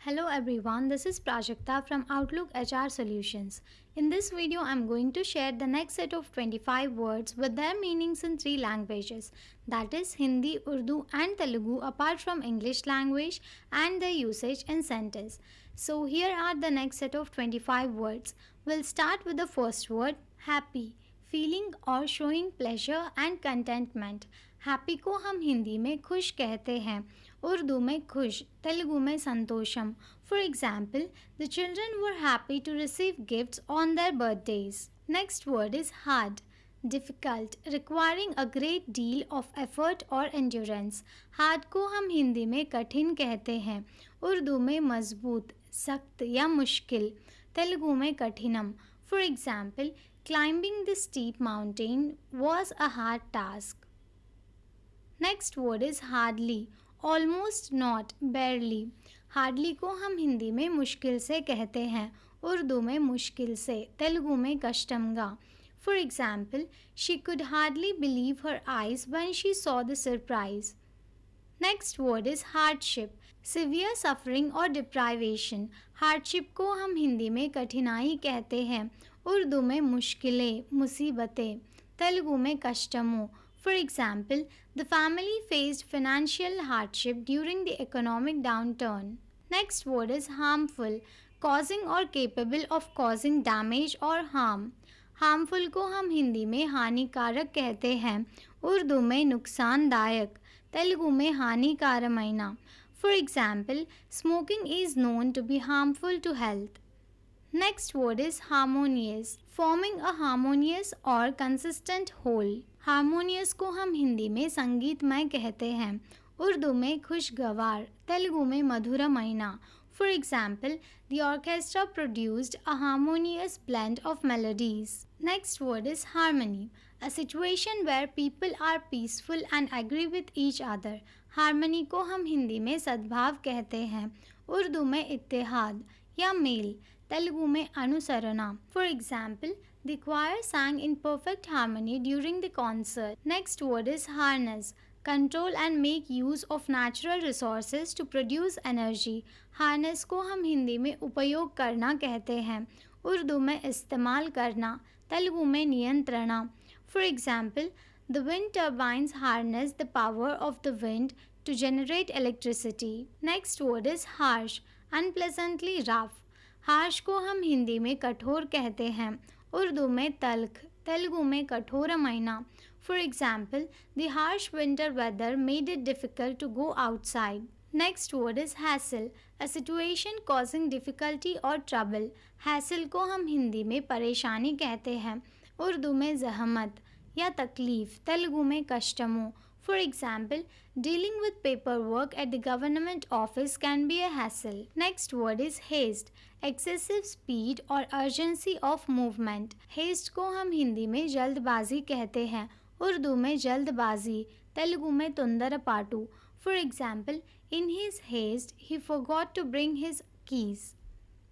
Hello everyone, this is Prajakta from Outlook HR Solutions. In this video, I'm going to share the next set of 25 words with their meanings in three languages, that is Hindi, Urdu and Telugu apart from English language and their usage in sentence. So here are the next set of 25 words. We'll start with the first word, happy. Feeling और showing pleasure and contentment. Happy को हम हिंदी में खुश कहते हैं, उर्दू में खुश, तेलुगु में संतोषम। For example, the children were happy to receive gifts on their birthdays. Next word is hard, difficult, requiring a great deal of effort or endurance. Hard को हम हिंदी में कठिन कहते हैं, उर्दू में मजबूत, सख्त या मुश्किल, तेलुगु में कठिनम। For example, climbing the steep mountain was a hard task. Next word is hardly, almost not, barely. Hardly को हम हिंदी में मुश्किल से कहते हैं, उर्दू में मुश्किल से, तेलुगु में कष्टमगा। For example, she could hardly believe her eyes when she saw the surprise. Next word is hardship, severe suffering और डिप्राइवेशन। हार्डशिप को हम हिंदी में कठिनाई कहते हैं, उर्दू में मुश्किलें, मुसीबतें, तेलुगु में कष्टमों। For example, the family faced financial hardship during the economic downturn. Next word is harmful, causing or capable of causing damage or harm. Harmful को हम हिंदी में हानिकारक कहते हैं, उर्दू में नुकसानदायक, तेलुगु में हानिकारमैना। For example, smoking is known to be harmful to health. Next word is harmonious, forming a harmonious or consistent whole. Harmonious को हम हिंदी में संगीतमय कहते हैं, उर्दू में खुशगवार, तेलुगु में मधुरमैना। For example, the orchestra produced a harmonious blend of melodies. Next word is harmony, a situation where people are peaceful and agree with each other. Harmony को हम हिंदी में सद्भाव कहते हैं, उर्दू में इत्तेहाद या मेल, तेलुगु में अनुसरणा। For example, the choir sang in perfect harmony during the concert. Next word is harness, control and make use of natural resources to produce energy. Harness को हम हिंदी में उपयोग करना कहते हैं, उर्दू में इस्तेमाल करना, तेलुगु में नियंत्रणा। For example, the wind turbines harness the power of the wind to generate electricity. Next word is harsh, unpleasantly rough. Harsh को हम हिंदी में कठोर कहते हैं, उर्दू में तल्ख, तेलुगु में कठोरमैना। For example, the harsh winter weather made it difficult to go outside. Next word is hassle, a situation causing difficulty or trouble. Hassle को हम हिंदी में परेशानी कहते हैं, उर्दू में जहमत या तकलीफ, तेलुगु में कष्टमों। For example, dealing with paperwork at the government office can be a hassle. Next word is haste, excessive speed or urgency of movement. Haste को हम हिंदी में जल्दबाजी कहते हैं, उर्दू में जल्दबाजी, तेलुगु में तोंदरपाटू। For example, in his haste he forgot to bring his keys.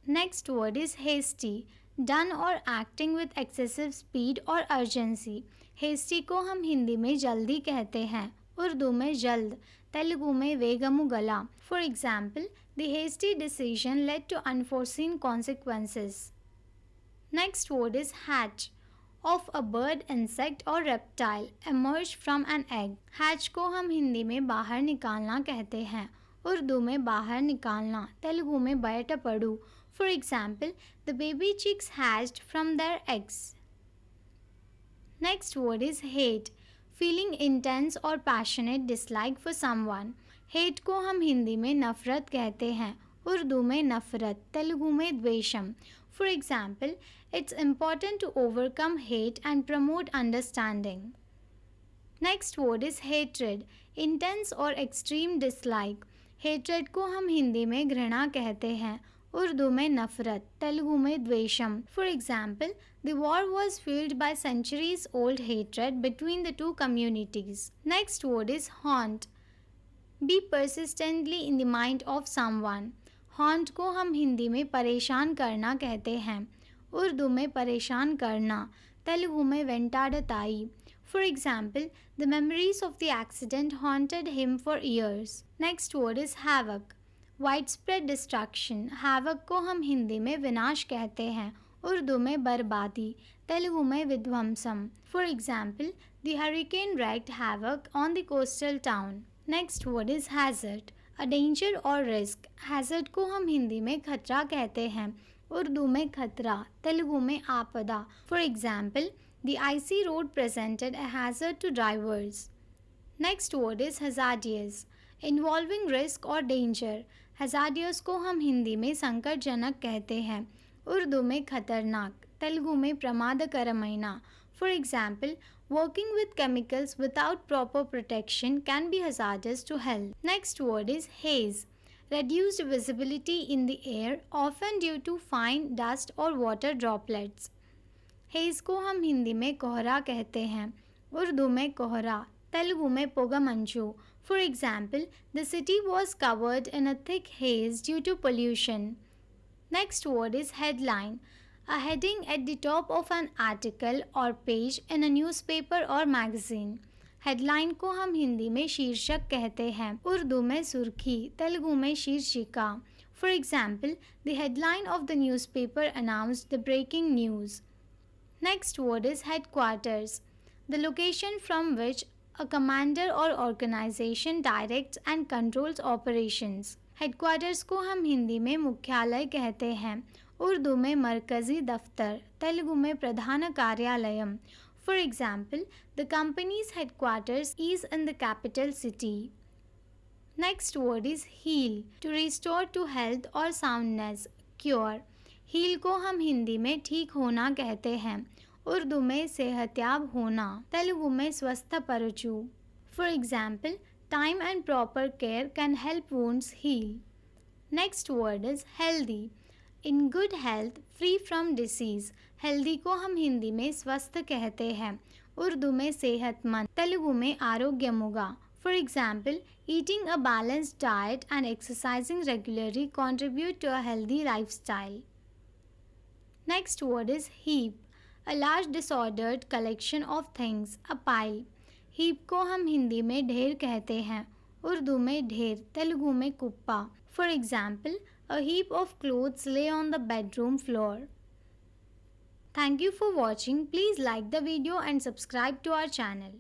Next word is hasty, done or acting with excessive speed or urgency. Hasty को हम हिंदी में जल्दी कहते हैं, उर्दू में जल्द, तेलुगु में वेगमु गला। For example, the hasty decision led to unforeseen consequences. Next word is hatch, of a bird, insect or reptile emerged from an egg. Hatch को हम हिंदी में बाहर निकालना कहते हैं, उर्दू में बाहर निकालना, तेलुगु में बयट पड़ू। For example, the baby chicks hatched from their eggs. Next word is hate, feeling intense or passionate dislike for someone. Hate को हम हिंदी में नफरत कहते हैं, उर्दू में नफरत, तेलुगु में द्वेषम। For example, it's important to overcome hate and promote understanding. Next word is hatred, intense or extreme dislike. Hatred को हम हिंदी में घृणा कहते हैं, उर्दू में नफरत, तेलुगु में द्वेषम। For example, the war was fueled by centuries old hatred between the two communities. Next word is haunt, be persistently in the mind of someone. Haunt को हम हिंदी में परेशान करना कहते हैं, उर्दू में परेशान करना, तेलुगु में वेंटाडताई। For example, the memories of the accident haunted him for years. Next word is havoc, widespread destruction, havoc को हम हिंदी में विनाश कहते हैं, उर्दू में बर्बादी, तेलुगु में विध्वंसम. For example, the hurricane wreaked havoc on the coastal town. Next word is hazard, a danger or risk. Hazard को हम हिंदी में खतरा कहते हैं, उर्दू में खतरा, तेलुगु में आपदा. For example, the icy road presented a hazard to drivers. Next word is hazardous, involving risk और डेंजर. हजार्डियस को हम हिंदी में संकटजनक कहते हैं, उर्दू में खतरनाक, तेलुगु में प्रमादकरमैना. For example, working with chemicals without proper protection can be hazardous to health. Next word is haze, reduced visibility in the air, often due to fine dust or water droplets. Haze को हम हिंदी में कोहरा कहते हैं, उर्दू में कोहरा, तेलुगु में पोगामंचू. For example, the city was covered in a thick haze due to pollution. Next word is headline, a heading at the top of an article or page in a newspaper or magazine. Headline को हम हिंदी में शीर्षक कहते हैं, उर्दू में सुर्खी, तेलुगु में शीर्षिका. For example, the headline of the newspaper announced the breaking news. Next word is headquarters, the location from which a commander or organization directs and controls operations. Headquarters को हम हिंदी में मुख्यालय कहते हैं, उर्दू में मरकज़ी दफ्तर, तेलुगु में प्रधान कार्यालयम. For example, the company's headquarters is in the capital city. Next word is heal, to restore to health or soundness, cure. Heal को हम हिंदी में ठीक होना कहते हैं, उर्दू में सेहतयाब होना, तेलुगु में स्वस्थपरचु. For example, time and proper care can help wounds heal. Next word is healthy, in good health, free from disease. Healthy को हम हिंदी में स्वस्थ कहते हैं, उर्दू में सेहतमंद, तेलुगु में आरोग्यमुगा. For example, eating a balanced diet and exercising regularly contribute to a healthy lifestyle. Next word is heap, a large disordered collection of things, a pile. heap को हम हिंदी में ढेर कहते हैं, उर्दू में ढेर, तेलुगु में कुप्पा. For example, a heap of clothes lay on the bedroom floor. Thank you for watching. Please like the video and subscribe to our channel.